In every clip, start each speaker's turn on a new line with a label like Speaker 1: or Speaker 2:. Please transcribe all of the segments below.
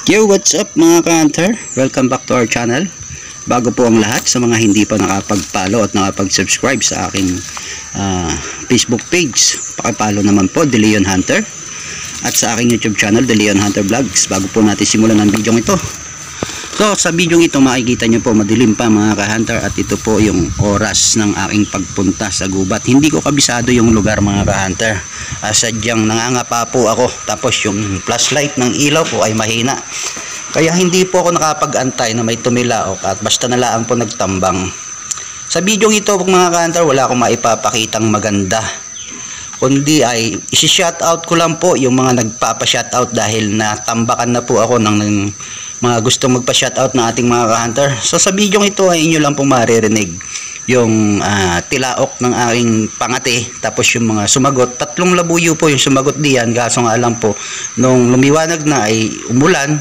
Speaker 1: Yo, what's up mga ka-hunter? Welcome back to our channel. Bago po ang lahat, sa mga hindi pa nakapag-follow at nakapag-subscribe sa aking Facebook page, pakipollow naman po, De Leon Hunter, at sa aking YouTube channel, De Leon Hunter Vlogs. Bago po natin simulan ang video ito, so sa video ito makikita nyo po madilim pa mga ka-hunter, at ito po yung oras ng aking pagpunta sa gubat. Hindi ko kabisado yung lugar mga ka-hunter, sadyang nangangapa po ako, tapos yung flashlight ng ilaw po ay mahina, kaya hindi po ako nakapag-antay na may tumilaok at basta nalaan po nagtambang. Sa video ito mga ka-hunter, wala akong maipapakitang maganda, kundi ay isi-shoutout ko lang po yung mga nagpapa-shoutout dahil natambakan na po ako ng mga gustong magpa-shoutout ng ating mga ka-hunter. So sa video ito ay inyo lang pong maririnig yung tilaok ng aking pangate, tapos yung mga sumagot. 3 labuyo po yung sumagot diyan, kaso nga alam po nung lumiwanag na ay umulan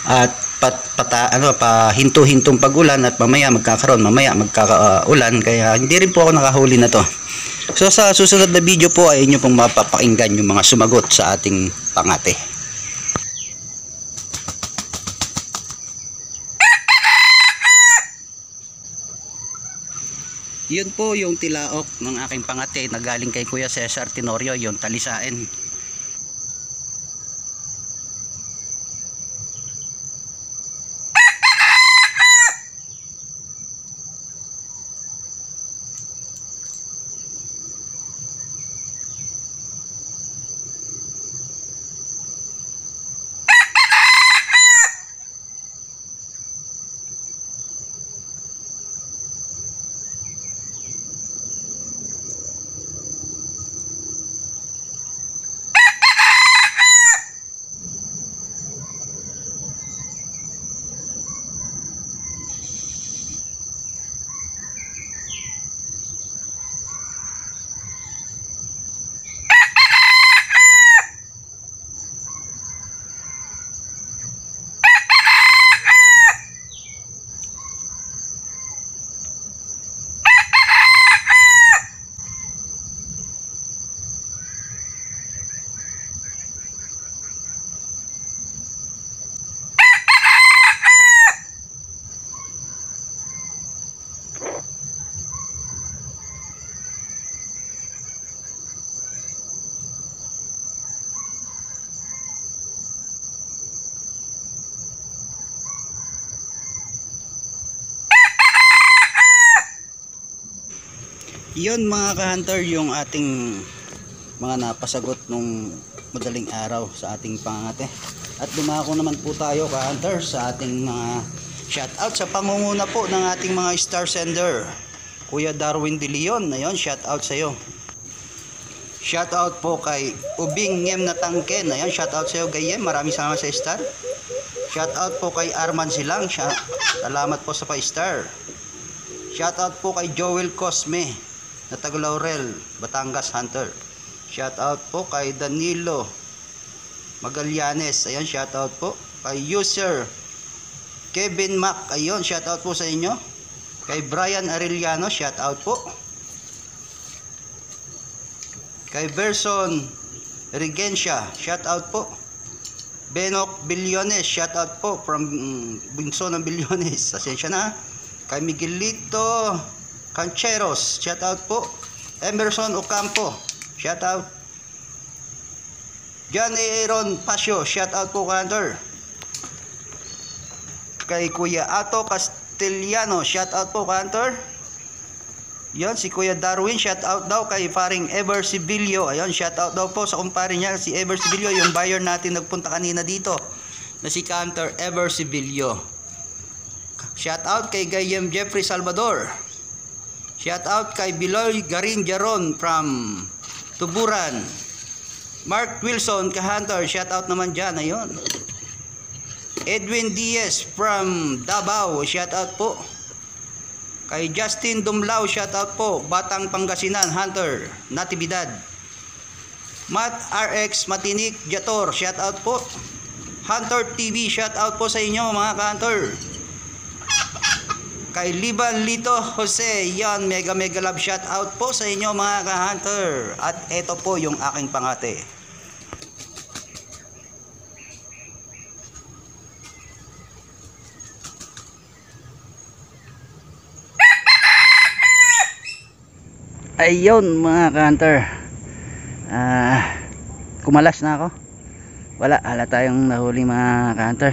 Speaker 1: at pahinto-hintong pag-ulan, at mamaya magkakaulan, kaya hindi rin po ako nakahuli na to. So sa susunod na video po ay inyo pong mapapakinggan yung mga sumagot sa ating pangate. Yun po yung tilaok ng aking pangate na galing kay Kuya Cesar Tenorio, yung talisain. Yun mga ka-hunter yung ating mga napasagot nung madaling araw sa ating pangate. At dumako naman po tayo ka-hunter sa ating mga shoutout sa pangunguna po ng ating mga star sender, Kuya Darwin De Leon. Ayun, shoutout sa iyo. Shoutout po kay Ubing Ngem na Tangken. Ayun, shoutout sa iyo Gayem, maraming salamat sa star. Shoutout po kay Arman Silang, salamat po sa pa-star. Shoutout po kay Joel Cosme na taga Laurel, Batangas Hunter. Shoutout po kay Danilo Magallanes. Ayun, shoutout po kay user Kevin Mac. Ayun, shoutout po sa inyo. Kay Brian Arellano, shoutout po. Kay Verson Regencia, shoutout po. Benok Bilyones, shoutout po from Bunso ng Bilyones. Asensya na. Kay Miguelito Cancheros, shoutout po. Emerson Ocampo, shoutout. John Aaron Pasio, shoutout po ka-hunter. Kay Kuya Ato Castellano, shoutout po ka-hunter. Yon, si Kuya Darwin, shoutout daw kay paring Ever Sibilio. Ayun, shoutout daw po sa kumpare niya si Ever Sibilio, yung buyer natin nagpunta kanina dito na si ka-hunter Ever Sibilio. Shoutout kay Gayem Jeffrey Salvador. Shoutout kay Biloy Garin Jaron from Tuburan. Mark Wilson ka-hunter, shoutout naman dyan. Ayun. Edwin Diaz from Davao, shoutout po. Kay Justin Dumlao, shoutout po. Batang Pangasinan Hunter, Natividad. Matt RX Matinik Jator, shoutout po. Hunter TV, shoutout po sa inyo mga ka-hunter. Kay Liban Lito Jose, yan, mega love shout out po sa inyo mga ka-hunter. At ito po yung aking pangate. Ayun mga ka-hunter, kumalas na ako. Wala tayong nahuli mga ka-hunter.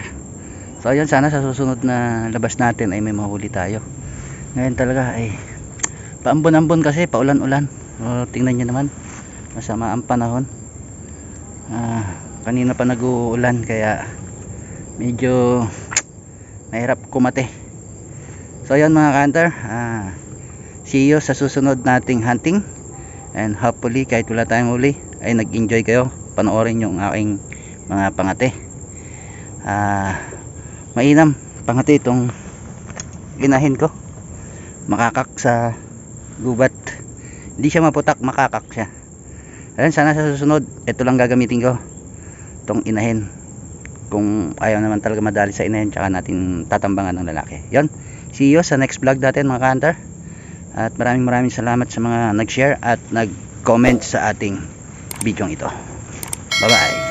Speaker 1: So ayun, sana sa susunod na labas natin ay may mahuli tayo. Ngayon talaga ay paambon-ambon kasi, paulan-ulan. Tingnan nyo naman, masama ang panahon. Kanina pa nag-uulan kaya medyo mahirap kumate. So ayun mga ka-hunter, see you sa susunod nating hunting, and hopefully kahit wala tayong huli ay nag-enjoy kayo panoorin yung aking mga pangate. Mainam pangate itong ginahin ko, makakak sa gubat, hindi siya maputak, makakak siya. Ayun, sana sa susunod ito lang gagamitin ko, itong inahin. Kung ayaw naman talaga madali sa inahin, tsaka natin tatambangan ng lalaki. Yon, see you sa next vlog natin mga ka-hunter. At maraming salamat sa mga nag-share at nag-comment sa ating video ito. Bye bye.